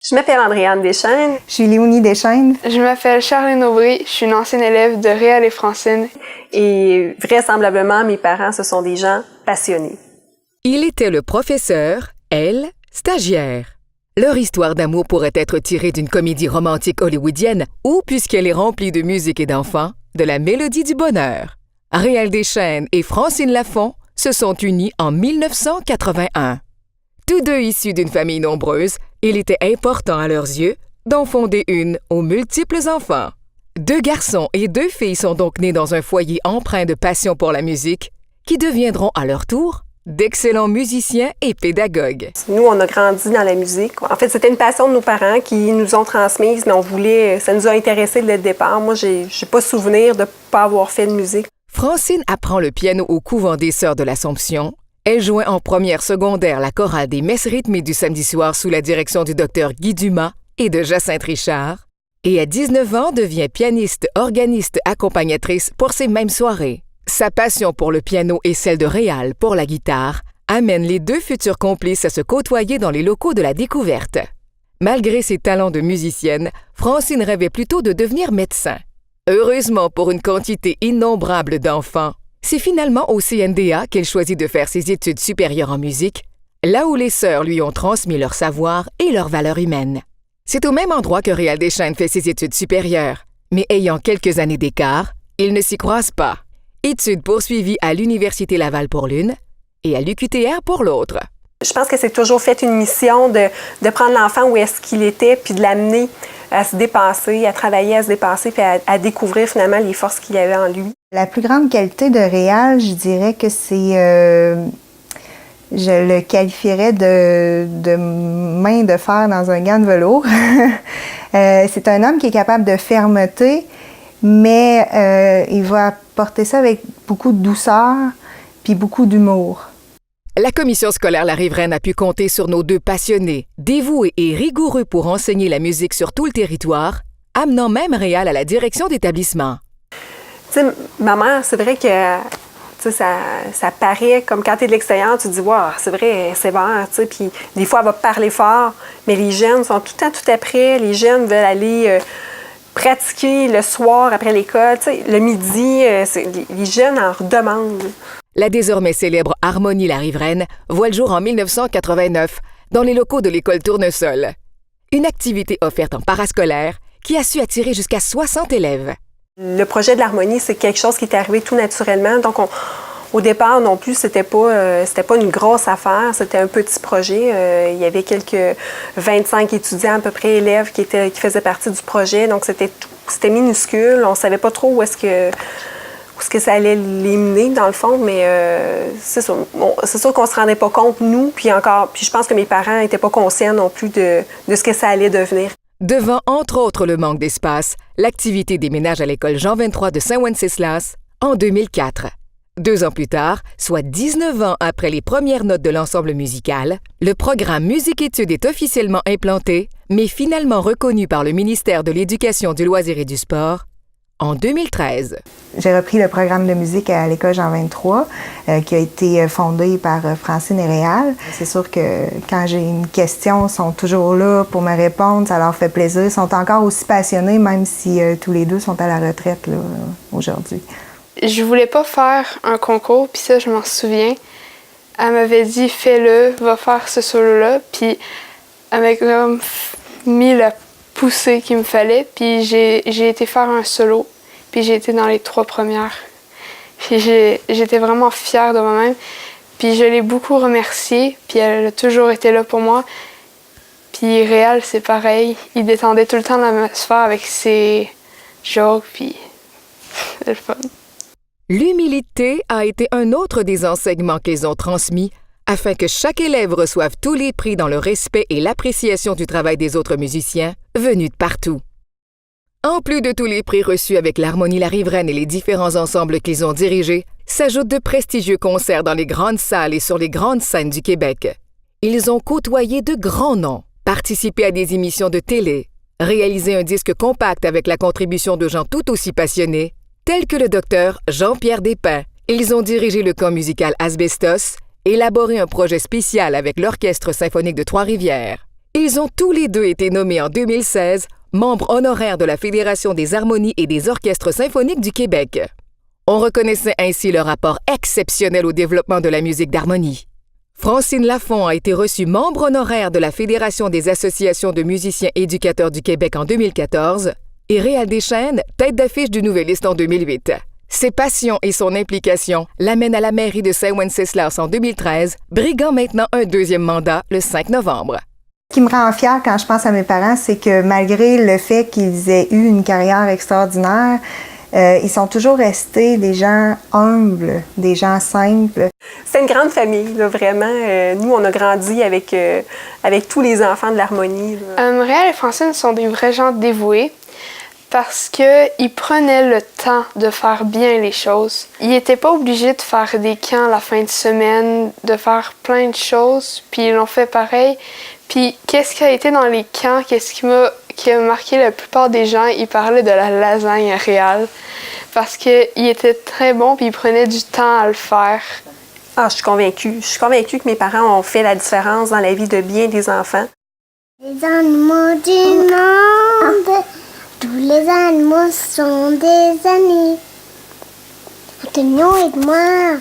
Je m'appelle Andréane Deschênes. Je suis Léonie Deschênes. Je m'appelle Charline Aubry. Je suis une ancienne élève de Réal et Francine. Et vraisemblablement, mes parents, ce sont des gens passionnés. Il était le professeur, elle, stagiaire. Leur histoire d'amour pourrait être tirée d'une comédie romantique hollywoodienne ou, puisqu'elle est remplie de musique et d'enfants, de la mélodie du bonheur. Réal Deschênes et Francine Lafont se sont unis en 1981. Tous deux issus d'une famille nombreuse, il était important à leurs yeux d'en fonder une aux multiples enfants. 2 garçons et 2 filles sont donc nés dans un foyer empreint de passion pour la musique, qui deviendront à leur tour d'excellents musiciens et pédagogues. Nous, on a grandi dans la musique. En fait, c'était une passion de nos parents qui nous ont transmise, mais ça nous a intéressés dès le départ. Moi, j'ai pas souvenir de ne pas avoir fait de musique. Francine apprend le piano au couvent des Sœurs de l'Assomption. Elle joint en première secondaire la chorale des messes rythmées du samedi soir sous la direction du docteur Guy Dumas et de Jacinthe Richard. Et à 19 ans, devient pianiste, organiste, accompagnatrice pour ces mêmes soirées. Sa passion pour le piano et celle de Réal pour la guitare amènent les 2 futurs complices à se côtoyer dans les locaux de la découverte. Malgré ses talents de musicienne, Francine rêvait plutôt de devenir médecin. Heureusement pour une quantité innombrable d'enfants, c'est finalement au CNDA qu'elle choisit de faire ses études supérieures en musique, là où les sœurs lui ont transmis leur savoir et leurs valeurs humaines. C'est au même endroit que Réal Deschênes fait ses études supérieures, mais ayant quelques années d'écart, ils ne s'y croisent pas. Études poursuivies à l'Université Laval pour l'une et à l'UQTR pour l'autre. Je pense que c'est toujours fait une mission de prendre l'enfant où est-ce qu'il était, puis de l'amener à se dépasser, à travailler, à se dépasser, puis à découvrir finalement les forces qu'il avait en lui. La plus grande qualité de Réal, je dirais que c'est... je le qualifierais de main de fer dans un gant de velours. C'est un homme qui est capable de fermeté, mais il va apporter ça avec beaucoup de douceur puis beaucoup d'humour. La commission scolaire La Riveraine a pu compter sur nos 2 passionnés, dévoués et rigoureux pour enseigner la musique sur tout le territoire, amenant même Réal à la direction d'établissement. Tu sais, ma mère, c'est vrai que ça paraît comme quand tu es de l'extérieur, tu te dis « Wow, c'est vrai, elle est sévère. » Puis des fois, elle va parler fort, mais les jeunes sont tout le temps tout après. Les jeunes veulent aller pratiquer le soir après l'école. Le midi, les jeunes en redemandent. La désormais célèbre Harmonie La Riveraine voit le jour en 1989 dans les locaux de l'école Tournesol. Une activité offerte en parascolaire qui a su attirer jusqu'à 60 élèves. Le projet de l'harmonie, c'est quelque chose qui est arrivé tout naturellement. Donc, au départ non plus, c'était pas une grosse affaire, c'était un petit projet. Il y avait quelques 25 étudiants à peu près, élèves qui faisaient partie du projet. Donc, c'était minuscule. On savait pas trop où est-ce que ça allait les mener, dans le fond, mais c'est sûr qu'on se rendait pas compte, nous, puis je pense que mes parents n'étaient pas conscients non plus de ce que ça allait devenir. Devant, entre autres, le manque d'espace, l'activité déménage à l'école Jean 23 de Saint-Wenceslas en 2004. 2 ans plus tard, soit 19 ans après les premières notes de l'ensemble musical, le programme Musique-Études est officiellement implanté, mais finalement reconnu par le ministère de l'Éducation, du Loisir et du Sport en 2013. J'ai repris le programme de musique à l'école Jean 23, qui a été fondé par Francine et Réal. C'est sûr que quand j'ai une question, ils sont toujours là pour me répondre, ça leur fait plaisir. Ils sont encore aussi passionnés, même si tous les 2 sont à la retraite là, aujourd'hui. Je voulais pas faire un concours, puis ça, je m'en souviens. Elle m'avait dit « Fais-le, va faire ce solo-là », puis elle m'a comme mis la poussée qu'il me fallait, puis j'ai été faire un solo, puis j'ai été dans les 3 premières. Puis j'étais vraiment fière de moi-même, puis je l'ai beaucoup remerciée, puis elle a toujours été là pour moi. Puis Réal, c'est pareil, il détendait tout le temps l'atmosphère avec ses jokes, puis c'est le fun. L'humilité a été un autre des enseignements qu'ils ont transmis afin que chaque élève reçoive tous les prix dans le respect et l'appréciation du travail des autres musiciens venus de partout. En plus de tous les prix reçus avec l'Harmonie La Riveraine et les différents ensembles qu'ils ont dirigés, s'ajoutent de prestigieux concerts dans les grandes salles et sur les grandes scènes du Québec. Ils ont côtoyé de grands noms, participé à des émissions de télé, réalisé un disque compact avec la contribution de gens tout aussi passionnés, tels que le docteur Jean-Pierre Despins. Ils ont dirigé le camp musical Asbestos, élaboré un projet spécial avec l'Orchestre symphonique de Trois-Rivières. Ils ont tous les deux été nommés en 2016 membres honoraires de la Fédération des harmonies et des orchestres symphoniques du Québec. On reconnaissait ainsi leur apport exceptionnel au développement de la musique d'harmonie. Francine Lafont a été reçue membre honoraire de la Fédération des associations de musiciens éducateurs du Québec en 2014 et Réal Deschênes, tête d'affiche du Nouvelliste en 2008. Ses passions et son implication l'amènent à la mairie de Saint-Wenceslas en 2013, briguant maintenant un deuxième mandat le 5 novembre. Ce qui me rend fière quand je pense à mes parents, c'est que malgré le fait qu'ils aient eu une carrière extraordinaire, ils sont toujours restés des gens humbles, des gens simples. C'est une grande famille, là, vraiment. Nous, on a grandi avec tous les enfants de l'harmonie. Réal et Francine sont des vrais gens dévoués parce qu'ils prenaient le temps de faire bien les choses. Ils n'étaient pas obligés de faire des camps la fin de semaine, de faire plein de choses, puis ils l'ont fait pareil. Puis qu'est-ce qui a été dans les camps, qui a marqué la plupart des gens, ils parlaient de la lasagne à Réal parce qu'il était très bon puis il prenait du temps à le faire. Ah, je suis convaincue. Je suis convaincue que mes parents ont fait la différence dans la vie de bien des enfants. Les animaux du monde, tous les animaux sont des amis. Antonio, aide-moi.